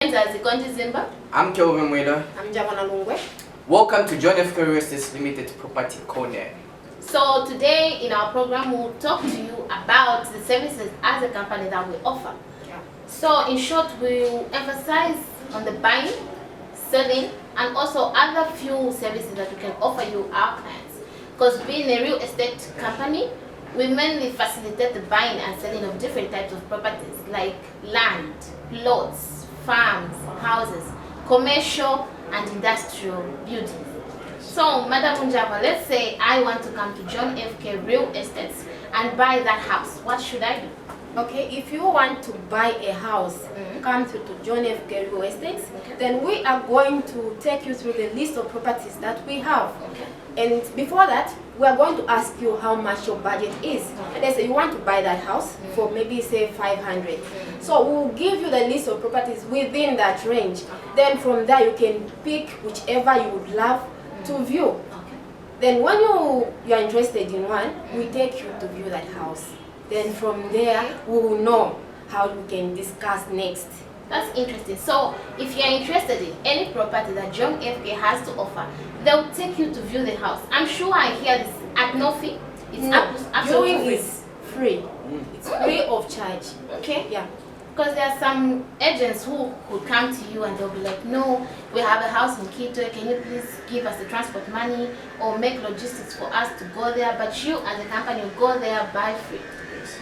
I'm Kelvin Wheeler. I'm Javana Lungwe. Welcome to John F. Real Estate Limited Property Corner. So today in our program we'll talk to you about the services as a company that we offer. So in short, we'll emphasize on the buying, selling, and also other few services that we can offer you, our clients. Because being a real estate company, we mainly facilitate the buying and selling of different types of properties like land, plots, farms, houses, commercial and industrial buildings. So, Madam Unjava, let's say I want to come to John F.K. Real Estates and buy that house. What should I do? Okay, if you want to buy a house, come to John F.K. Real Estates, then we are going to take you through the list of properties that we have. And before that, we are going to ask you how much your budget is. Let's say you want to buy that house for maybe say 500. So we'll give you the list of properties within that range. Then from there you can pick whichever you would love to view. Then when you are interested in one, we take you to view that house. Then from there we will know how we can discuss next. That's interesting. So if you're interested in any property that John F.K. has to offer, they'll take you to view the house. I'm sure I hear this at no fee. It's absolutely viewing free. is free. It's free of charge. Okay. Yeah. Because there are some agents who could come to you and they'll be like, no, we have a house in Quito, can you please give us the transport money or make logistics for us to go there? But you as a company will go there by free.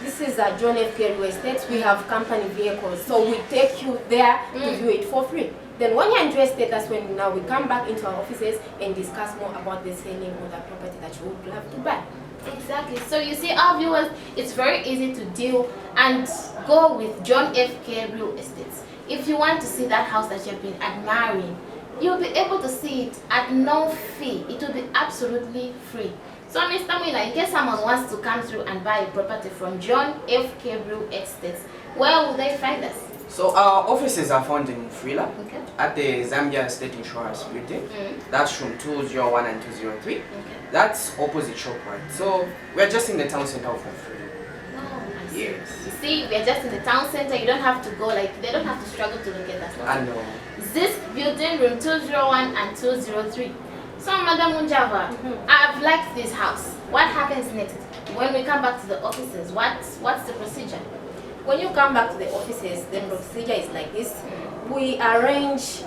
This is a John F.K. Real Estates. We have company vehicles, so we take you there to view it for free. Then when you're interested, that's when now we come back into our offices and discuss more about the selling of the property that you would love to buy. Exactly. So you see, our viewers, it's very easy to deal and go with John F.K. Real Estates. If you want to see that house that you've been admiring, you'll be able to see it at no fee. It will be absolutely free. So Mr. Miller, in case someone wants to come through and buy a property from John F.K. Real Estates, where will they find us? So our offices are found in Freela at the Zambia State Insurance Building. That's room 201 and 203. That's opposite ShopRite. So we're just in the town center of Freela. Oh, I see. Yes. You see, we're just in the town center. You don't have to go, like, they don't have to struggle to locate us. I know. This building, room 201 and 203. So, Madam Unjava, I've liked this house. What happens next? When we come back to the offices, what's the procedure? When you come back to the offices, the procedure is like this. We arrange,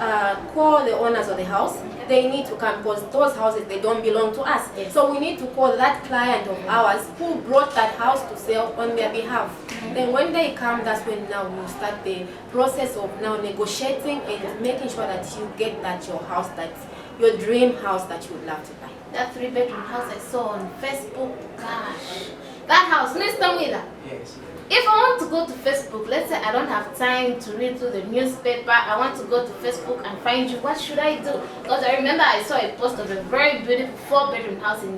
call the owners of the house. They need to come because those houses, they don't belong to us. So we need to call that client of ours who brought that house to sell on their behalf. Then when they come, that's when now we'll start the process of now negotiating and making sure that you get that your house, that's your dream house that you would love to buy. That 3-bedroom house I saw on Facebook, gosh. That house, Mr. Miller. Yes. If I want to go to Facebook, let's say I don't have time to read through the newspaper, I want to go to Facebook and find you, what should I do? Because I remember I saw a post of a very beautiful 4-bedroom house in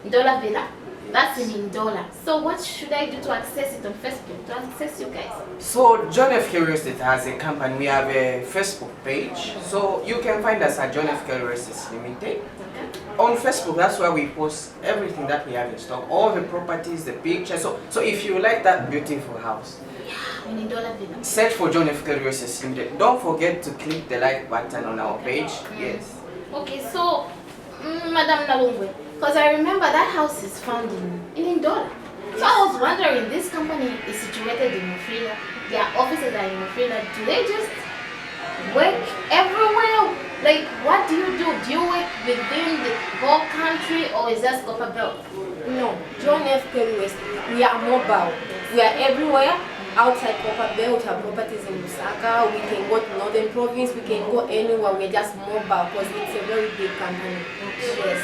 Ndola Villa. That's in Ndola. So what should I do to access it on Facebook, to access you guys? So John F.K. Real Estate has a company. We have a Facebook page. So you can find us at John F.K. Real Estate Limited. On Facebook, that's where we post everything that we have in stock, all the properties, the pictures. So if you like that beautiful house, In Ndola Villa. search for John F.K. Real Estate Limited. Don't forget to click the like button on our page. Yes. Okay, so Madam Nalungwe, because I remember that house is found in Ndola. So I was wondering, this company is situated in Mufrila. Their offices are in Mufrila. Do they just work everywhere? Like, what do you do? Do you work within the whole country or is that Copper Belt? No, John F.K. Real Estate, we are mobile. We are everywhere. Outside Copper Belt, we have properties in Lusaka. We can go to Northern Province. We can go anywhere. We're just mobile because it's a very big company. Yes.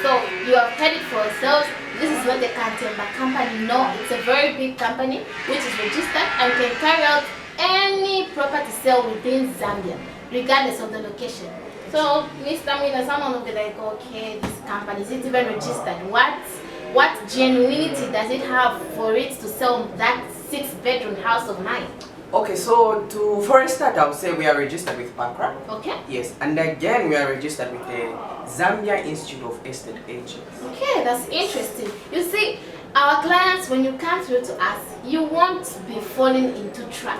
So you have heard it for yourselves. This is not a Katemba company. No, it's a very big company which is registered and can carry out any property sale within Zambia, regardless of the location. So, Mr. Miller, someone will be like, okay, this company, is it even registered? What genuinity does it have for it to sell that 6-bedroom house of mine? Okay, so for a start, I would say we are registered with PACRA. Okay. Yes, and again we are registered with the Zambia Institute of Estate Agents. Okay, that's interesting. You see, our clients, when you come through to us, you won't be falling into trap.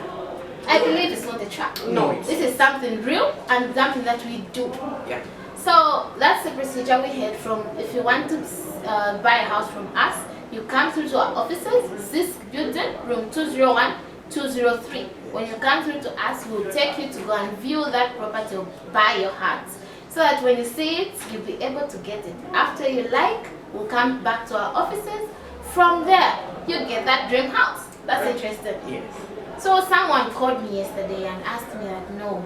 I believe it's not a trap. No. This is something real and something that we do. Yeah. So that's the procedure we had from, if you want to buy a house from us, you come through to our offices, Zisk Building, room 201, 203. When you come through to us, we'll take you to go and view that property or buy your house. So that when you see it, you'll be able to get it. After you like, we'll come back to our offices. From there, you get that dream house. That's interesting. Yes. So someone called me yesterday and asked me that, no,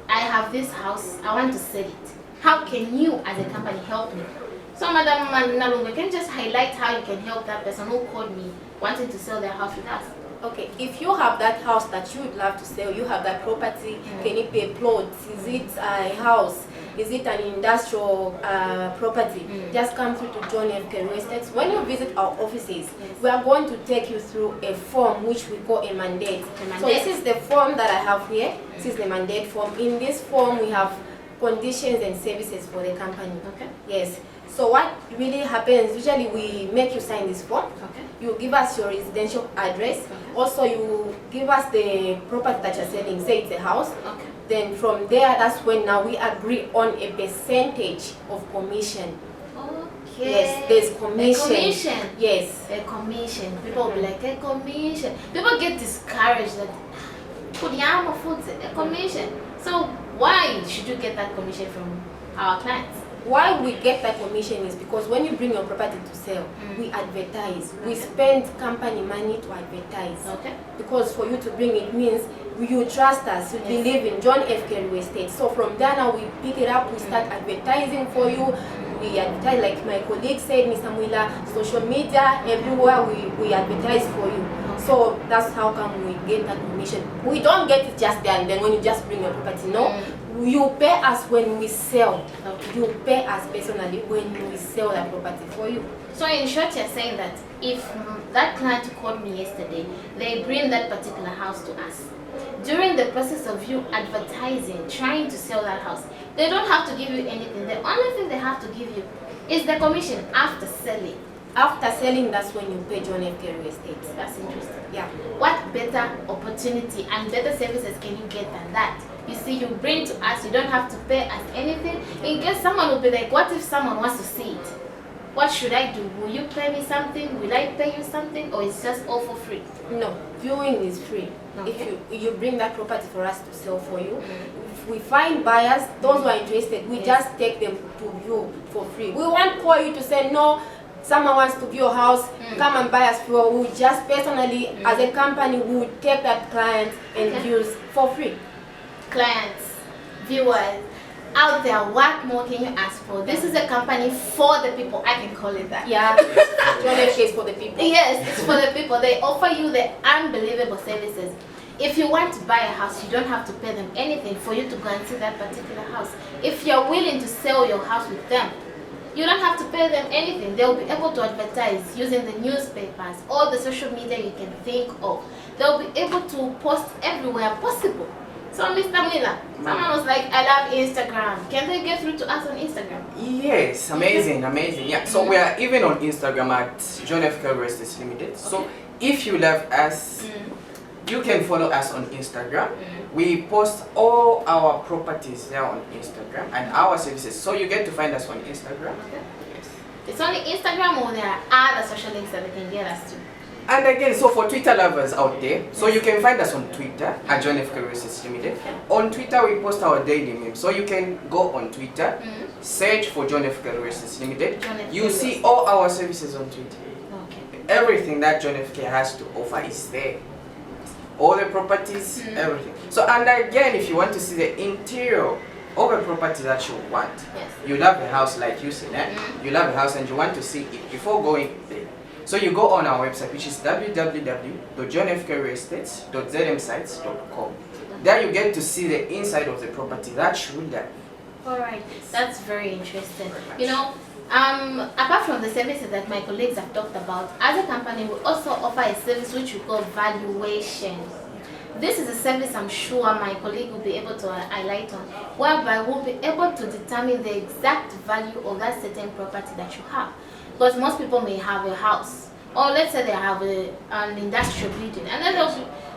I have this house, I want to sell it. How can you as a company help me? So Madam Nalunga, can you just highlight how you can help that person who called me wanting to sell their house with us? Okay, if you have that house that you would love to sell, you have that property, can it be a plot? Is it a house? Is it an industrial property? Just come through to John F. Keru Estates. When you visit our offices, we are going to take you through a form which we call a mandate. So this is the form that I have here. This is the mandate form. In this form, we have conditions and services for the company. Okay. Yes. So what really happens, usually we make you sign this form. Okay. You give us your residential address. Okay. Also, you give us the property that you're selling, say it's a house. Okay. Then from there, that's when now we agree on a percentage of commission. Okay. Yes, there's commission. A commission. Yes. A commission. People will be like, a commission. People get discouraged that, a commission. So why should you get that commission from our clients? Why we get that commission is because when you bring your property to sell, we advertise. We spend company money to advertise. Okay. Because for you to bring it means you trust us, you believe in John F. Keru Estate. So from there now we pick it up, we start advertising for you. We advertise, like my colleague said, Mr. Mwila, social media, everywhere we advertise for you. So that's how come we get that commission. We don't get it just there and then when you just bring your property. No, you pay us when we sell. You pay us personally when we sell that property for you. So in short, you're saying that if that client called me yesterday, they bring that particular house to us. During the process of you advertising, trying to sell that house, they don't have to give you anything. The only thing they have to give you is the commission after selling. After selling, that's when you pay John F. Keru Estate. That's interesting. Yeah. What better opportunity and better services can you get than that? You see, you bring to us, you don't have to pay us anything. In case someone will be like, what if someone wants to see it? What should I do? Will you pay me something? Will I pay you something? Or it's just all for free? No, viewing is free. Okay. If you bring that property for us to sell for you, if we find buyers, those who are interested, we just take them to view for free. We won't call you to say, no, someone wants to view your house, come and buy us for. We just personally, as a company, we would take that client and views for free. Clients, viewers, out there, what more can you ask for? This is a company for the people, I can call it that. Yeah, John F. is for the people. Yes, it's for the people. They offer you the unbelievable services. If you want to buy a house, you don't have to pay them anything for you to go and see that particular house. If you're willing to sell your house with them, you don't have to pay them anything. They'll be able to advertise using the newspapers, all the social media you can think of. They'll be able to post everywhere possible. So Mr. Mwila, someone was like, I love Instagram. Can they get through to us on Instagram? Yes, amazing, amazing. Yeah, so we are even on Instagram at John F. Keru Estates Limited. So if you love us, you can follow us on Instagram. We post all our properties there on Instagram and our services. So you get to find us on Instagram. Okay. Yes. It's only Instagram or there are other social links that they can get us to? And again, so for Twitter lovers out there, so you can find us on Twitter at John F. Keru Estates Limited. On Twitter, we post our daily memes. So you can go on Twitter, search for John F. Keru Estates Limited. You see all our services on Twitter. Okay. Everything that John F. K has to offer is there. All the properties, everything. So, and again, if you want to see the interior of a property that you want, you love a house like you said, you love a house and you want to see it before going there. So you go on our website, which is www.johnfkeruestates.zmsites.com. There you get to see the inside of the property that you love. Alright, that's very interesting. You know, apart from the services that my colleagues have talked about, as a company we also offer a service which we call valuation. This is a service I'm sure my colleague will be able to highlight on, whereby we'll be able to determine the exact value of that certain property that you have. Because most people may have a house, or let's say they have an industrial building, and then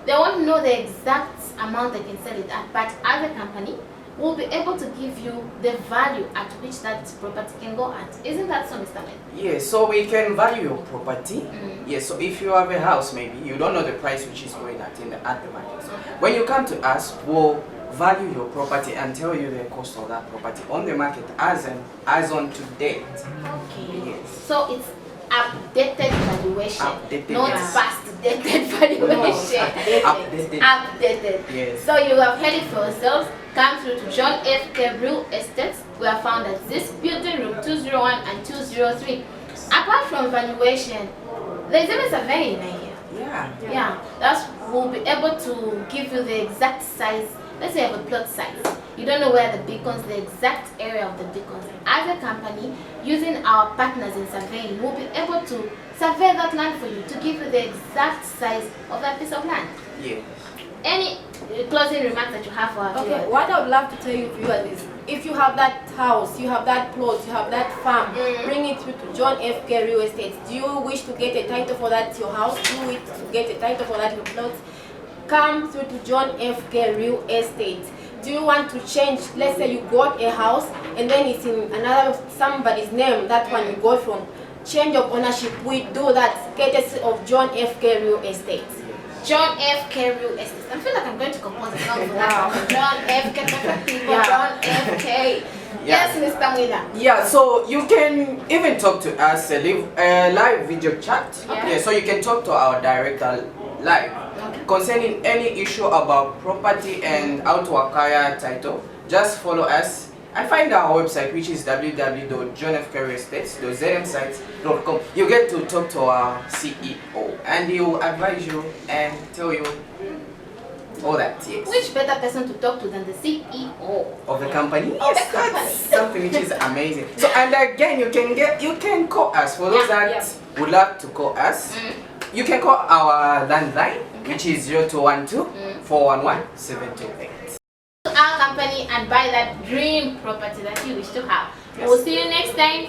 they won't know the exact amount they can sell it at, but as a company, we'll be able to give you the value at which that property can go at. Isn't that so, Mr. Man? Yes, so we can value your property. Yes, so if you have a house, maybe you don't know the price which is going at at the market. When you come to us, we'll value your property and tell you the cost of that property on the market as on to date. Okay. Yes. So it's updated valuation, Updated, not yes. past dated valuation. Updated. Updated. Yes. So you have heard it for yourselves. Come through to John F. K. Real Estates. We are found at this building, room 201 and 203. Apart from valuation, there's even surveying here. Yeah. That's we'll be able to give you the exact size. Let's say you have a plot size. You don't know where the beacons, the exact area of the beacons. As a company, using our partners in surveying, we'll be able to survey that land for you to give you the exact size of that piece of land. Yes. Any closing remarks that you have for our Okay, viewers? what I would love to tell you viewers is, if you have that house, you have that plot, you have that farm, bring it through to John F. K. Real Estate. Do you wish to get a title for that your house? Do you wish to get a title for that your plot? Come through to John F. K. Real Estate. Do you want to change? Let's say you got a house and then it's in another somebody's name, that one you got from. Change of ownership, we do that courtesy of John F. K. Real Estate. John F. K. Real Estate. I feel like I'm going to compose a song for that. Wow. John F. K. Perfect people. Yeah. John F. K. Yes, Mr. Wheeler. Yeah, so you can even talk to us, live video chat. Okay. Yeah, so you can talk to our director live concerning any issue about property and how to acquire title. Just follow us and find our website, which is www.johnfkerestates.zmsites.com. You get to talk to our CEO and he will advise you and tell you all that. Yes. Which better person to talk to than the CEO? Of the company? Of Yes, the company. that's something which is amazing. So, and again, you can call us for those that would love to call us. You can call our landline, which is 0212 411 728. Our company and buy that dream property that you wish to have. We'll see you next time.